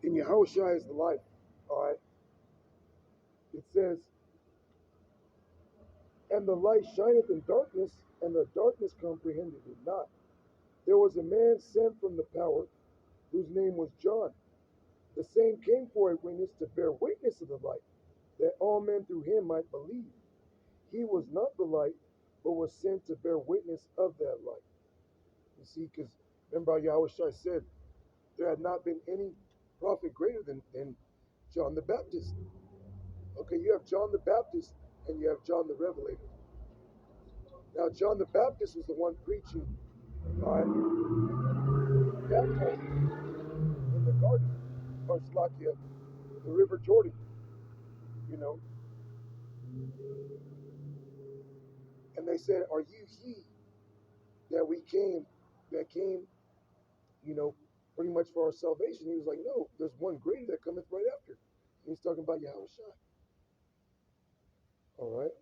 And Yahawashi is the life. All right. It says, and the light shineth in darkness, and the darkness comprehended it not. There was a man sent from the power, whose name was John. The same came for a witness to bear witness of the light, that all men through him might believe. He was not the light, but was sent to bear witness of that light. You see, because remember how Yahawashi said there had not been any prophet greater than John the Baptist. Okay, you have John the Baptist and you have John the Revelator. Now, John the Baptist was the one preaching, all right, baptizing in the garden, or Slakia, the River Jordan, you know. And they said, are you he that came, you know, pretty much for our salvation? He was like, no, there's one greater that cometh right after. And he's talking about Yahawashi. All right.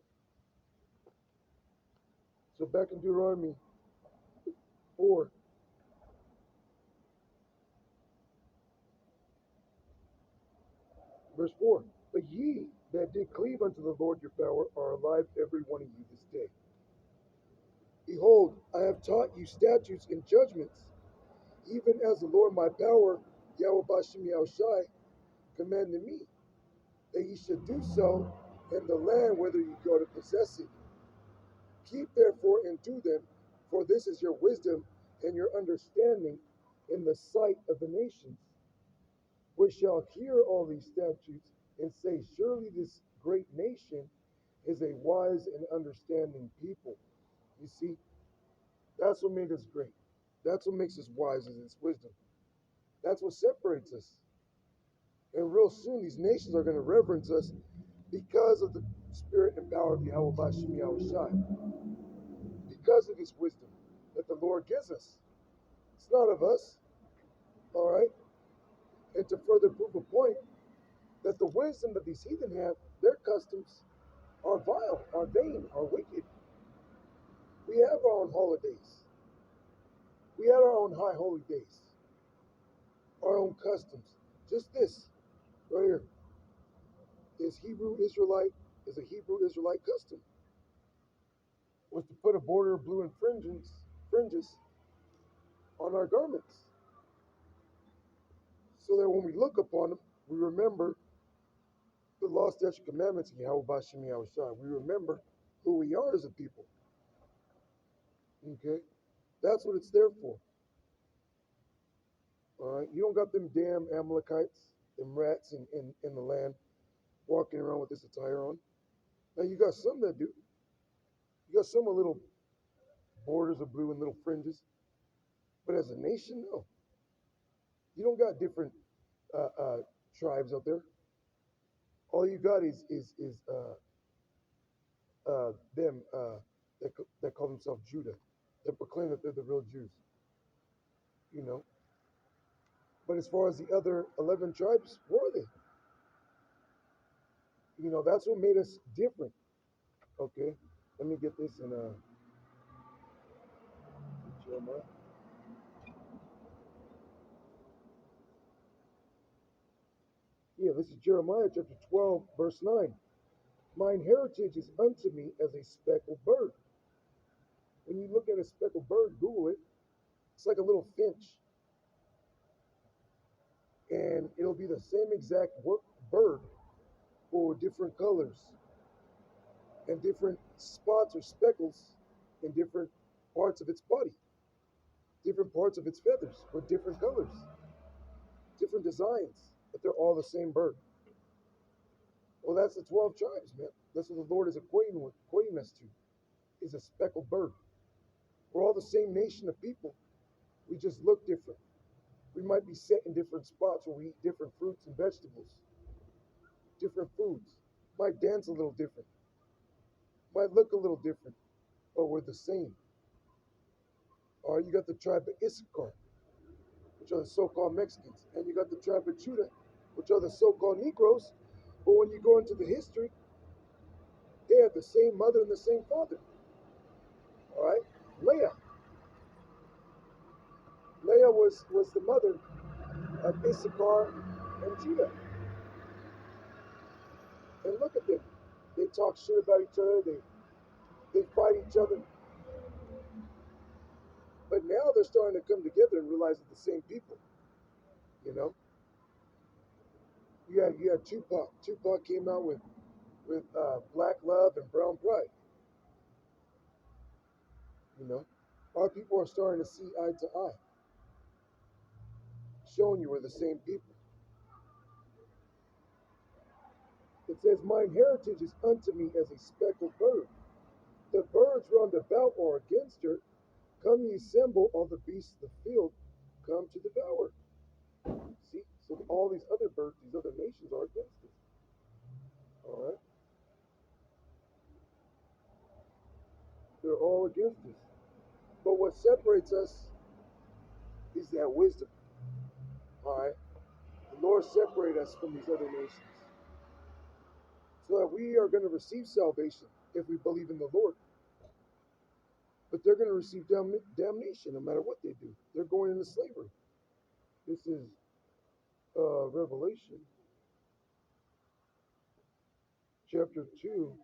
So back in Deuteronomy 4, verse 4. But ye that did cleave unto the Lord your power are alive, every one of you this day. Behold, I have taught you statutes and judgments, even as the Lord my power, Yahawashi, commanded me, that ye should do so in the land whither ye go to possess it. Keep therefore and do them, for this is your wisdom and your understanding in the sight of the nations, which shall hear all these statutes and say, surely this great nation is a wise and understanding people. You see, that's what made us great. That's what makes us wise, is its wisdom. That's what separates us. And real soon, these nations are going to reverence us because of the spirit and power of Yahawashi, because of his wisdom that the Lord gives us. It's not of us, all right? And to further prove a point, that the wisdom that these heathen have, their customs are vile, are vain, are wicked. We have our own holidays. We had our own high holy days, our own customs. Just this right here is a Hebrew Israelite custom, was to put a border of blue and fringes on our garments, so that when we look upon them, we remember the law, statute, commandments of Yahawashi. We remember who we are as a people. Okay, that's what it's there for. All right, you don't got them damn Amalekites, them rats in the land, walking around with this attire on. Now you got some that do. You got some with little borders of blue and little fringes, but as a nation, no. You don't got different tribes out there. All you got is them that call themselves Judah, that proclaim that they're the real Jews. You know. But as far as the other 11 tribes, where are they? You know, that's what made us different. Okay, let me get this in Jeremiah. Yeah, this is Jeremiah chapter 12, verse 9. Mine heritage is unto me as a speckled bird. When you look at a speckled bird, Google it, it's like a little finch. And it'll be the same exact bird, but with different colors and different spots or speckles in different parts of its body, different parts of its feathers with different colors, different designs, but they're all the same bird. Well, that's the 12 tribes, man. That's what the Lord is equating us to, is a speckled bird. We're all the same nation of people. We just look different. We might be set in different spots where we eat different fruits and vegetables, different foods. Might dance a little different, might look a little different, but we're the same. Or you got the tribe of Issachar, which are the so-called Mexicans, and you got the tribe of Judah, which are the so-called Negroes. But when you go into the history, they have the same mother and the same father. All right, Leah. Leah was the mother of Issachar and Judah. And look at them. They talk shit about each other. They fight each other. But now they're starting to come together and realize it's the same people. You know, you had Tupac. Tupac came out with Black Love and Brown Pride. You know, our people are starting to see eye to eye, showing you we're the same people. It says, "Mine heritage is unto me as a speckled bird. The birds round about are against her. Come ye assemble, all the beasts of the field, come to devour." See, so all these other birds, these other nations are against us. All right, they're all against us. But what separates us is that wisdom. All right, the Lord separate us from these other nations, so that we are going to receive salvation if we believe in the Lord. But they're going to receive damnation no matter what they do. They're going into slavery. This is Revelation chapter 2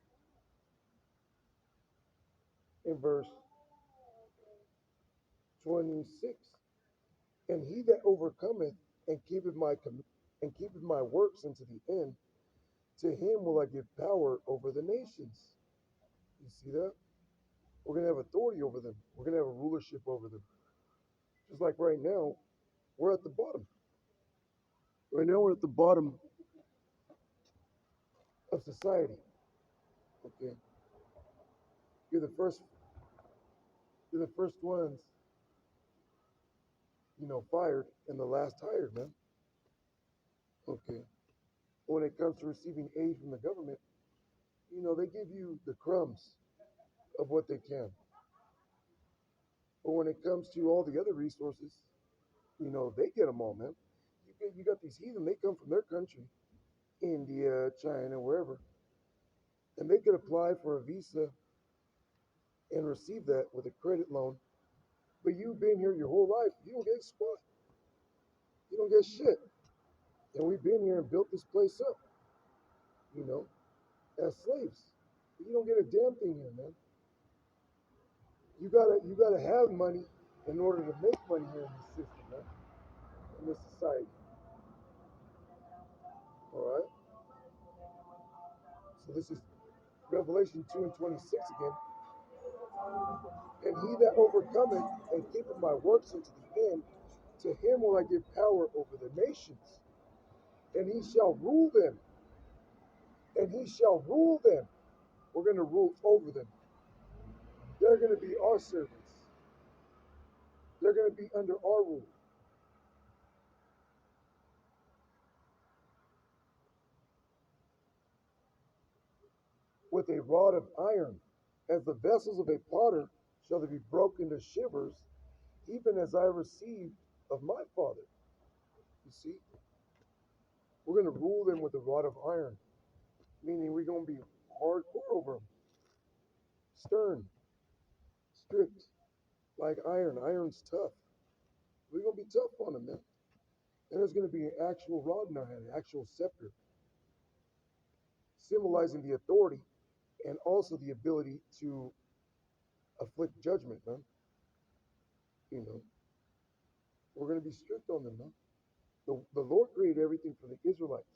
and verse 26. And he that overcometh and keepeth my works unto the end, to him will I give power over the nations. You see that? We're going to have authority over them. We're going to have a rulership over them. Just like right now, we're at the bottom. Right now, we're at the bottom of society. Okay, you're the first. You're the first ones, fired and the last hired, man. Okay. When it comes to receiving aid from the government, they give you the crumbs of what they can. But when it comes to all the other resources, they get them all, man. You got these heathen, they come from their country, India, China, wherever, and they could apply for a visa and receive that with a credit loan. But you've been here your whole life, you don't get squat. You don't get shit. And we've been here and built this place up, you know, as slaves. But you don't get a damn thing here, man. You gotta have money in order to make money here in this system, man, in this society. All right. So this is Revelation 2 and 26 again. And he that overcometh and keepeth my works unto the end, to him will I give power over the nations, and he shall rule them. And he shall rule them. We're going to rule over them. They're going to be our servants. They're going to be under our rule. With a rod of iron, as the vessels of a potter shall they be broken to shivers, even as I received of my Father. You see, we're going to rule them with a rod of iron, meaning we're going to be hardcore over them, stern, strict, like iron. Iron's tough. We're going to be tough on them, man. And there's going to be an actual rod in our hand, an actual scepter, symbolizing the authority and also the ability to afflict judgment, man. You know, we're going to be strict on them, man. The Lord created everything for the Israelites,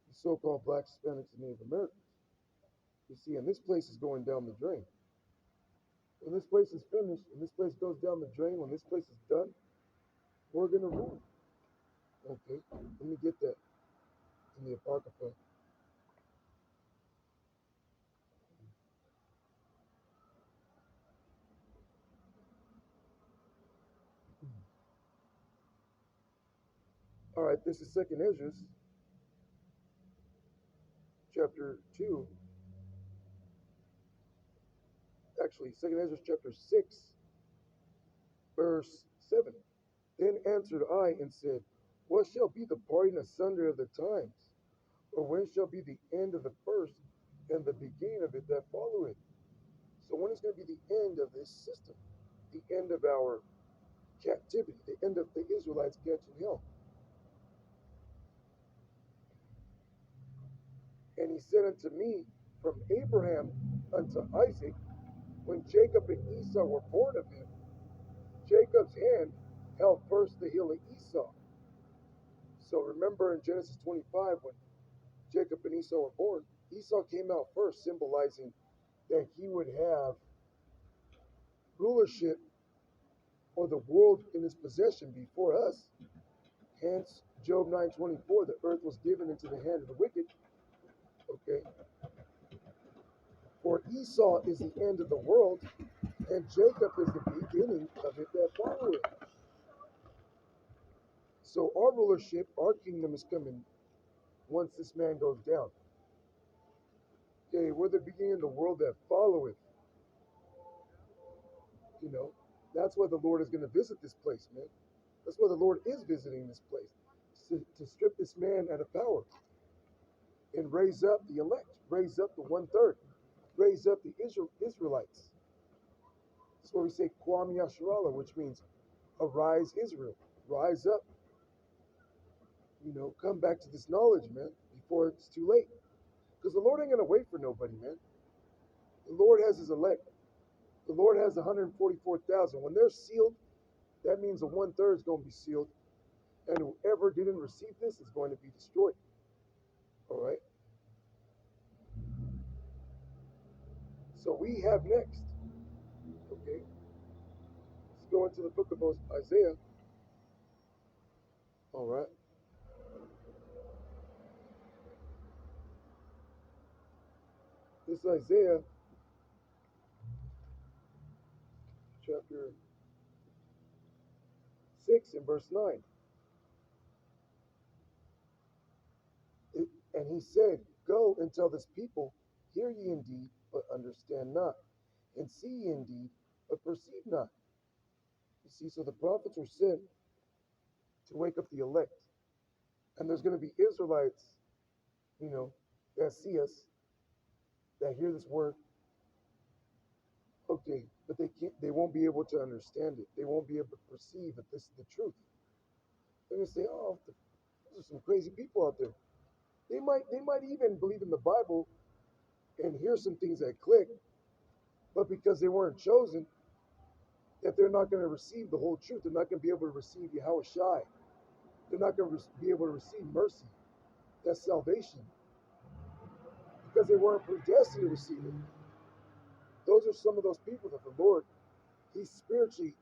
the so-called blacks, Hispanics, and Native Americans. You see, and this place is going down the drain. When this place is finished, and this place goes down the drain, when this place is done, we're going to rule. Okay, let me get that in the Apocrypha. All right, this is Second Ezra, chapter 2. Actually, Second Ezra, chapter 6, verse 7. Then answered I and said, what shall be the parting asunder of the times? Or when shall be the end of the first and the beginning of it that followeth? So when is going to be the end of this system? The end of our captivity, the end of the Israelites catching hell. he said unto me, from Abraham unto Isaac, when Jacob and Esau were born of him, Jacob's hand held first the heel of Esau. So remember in Genesis 25, when Jacob and Esau were born, Esau came out first, symbolizing that he would have rulership or the world in his possession before us. Hence, Job 9:24, the earth was given into the hand of the wicked. Okay. For Esau is the end of the world, and Jacob is the beginning of it that followeth. So our rulership, our kingdom is coming once this man goes down. Okay, we're the beginning of the world that followeth. You know, that's why the Lord is going to visit this place, man. That's why the Lord is visiting this place. To strip this man out of power and raise up the elect, raise up the 1/3, raise up the Israelites. That's why we say Kwam Yasharallah, which means arise Israel, rise up. You know, come back to this knowledge, man, before it's too late. Because the Lord ain't going to wait for nobody, man. The Lord has his elect. The Lord has 144,000. When they're sealed, that means the 1/3 is going to be sealed. And whoever didn't receive this is going to be destroyed. All right? So we have next. Okay? Let's go into the book of Isaiah. All right? This is Isaiah chapter 6 and verse 9. And he said, go and tell this people, hear ye indeed, but understand not, and see ye indeed, but perceive not. You see, so the prophets were sent to wake up the elect. And there's going to be Israelites, you know, that see us, that hear this word. Okay, but they won't be able to understand it. They won't be able to perceive that this is the truth. They're going to say, oh, those are some crazy people out there. They might even believe in the Bible and hear some things that click, but because they weren't chosen, that they're not going to receive the whole truth. They're not going to be able to receive Yahawashi. They're not going to be able to receive mercy. That's salvation. Because they weren't predestined to receive it. Those are some of those people that the Lord, he's spiritually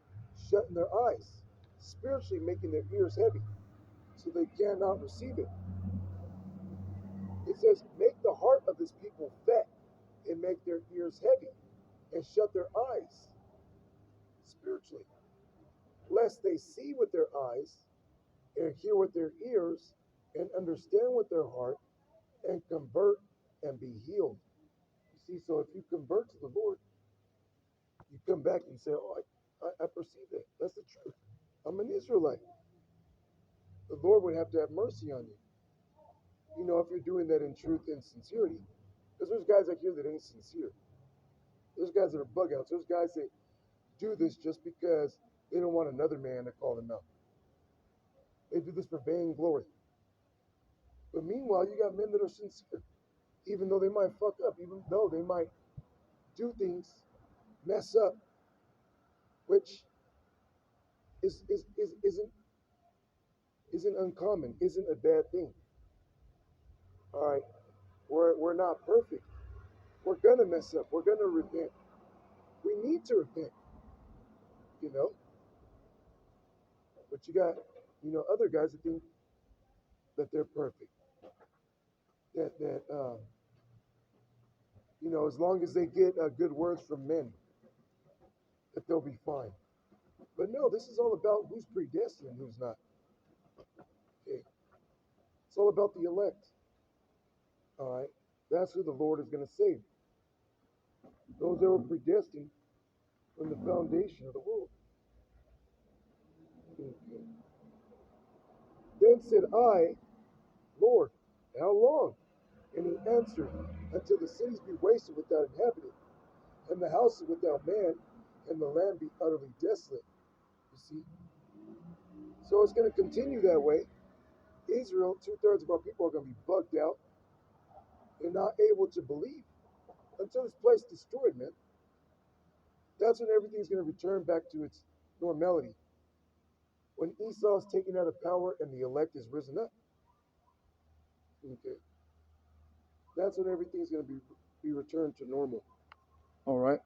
shutting their eyes, spiritually making their ears heavy, so they cannot receive it. It says, make the heart of this people fat and make their ears heavy and shut their eyes spiritually, lest they see with their eyes and hear with their ears and understand with their heart and convert and be healed. You see, so if you convert to the Lord, you come back and say, oh, I perceive that. That's the truth. I'm an Israelite. The Lord would have to have mercy on you. You know, if you're doing that in truth and sincerity. Because there's guys out here that ain't sincere. There's guys that are bug outs. There's guys that do this just because they don't want another man to call them out. They do this for vainglory. But meanwhile, you got men that are sincere. Even though they might fuck up, even though they might do things, mess up, which isn't uncommon, isn't a bad thing. All right, we're not perfect. We're gonna mess up. We're gonna repent. We need to repent, you know. But you got, other guys that think that they're perfect. That as long as they get good words from men, that they'll be fine. But no, this is all about who's predestined and who's not. Okay, it's all about the elect. All right, that's who the Lord is going to save. Those that were predestined from the foundation of the world. Okay. Then said I, Lord, how long? And he answered, until the cities be wasted without inhabitant, and the houses without man, and the land be utterly desolate. You see? So it's going to continue that way. Israel, 2/3 of our people are going to be bugged out They're not able to believe until this place destroyed, man. That's when everything's going to return back to its normality. When Esau is taken out of power and the elect is risen up, okay, that's when everything's going to be returned to normal. All right.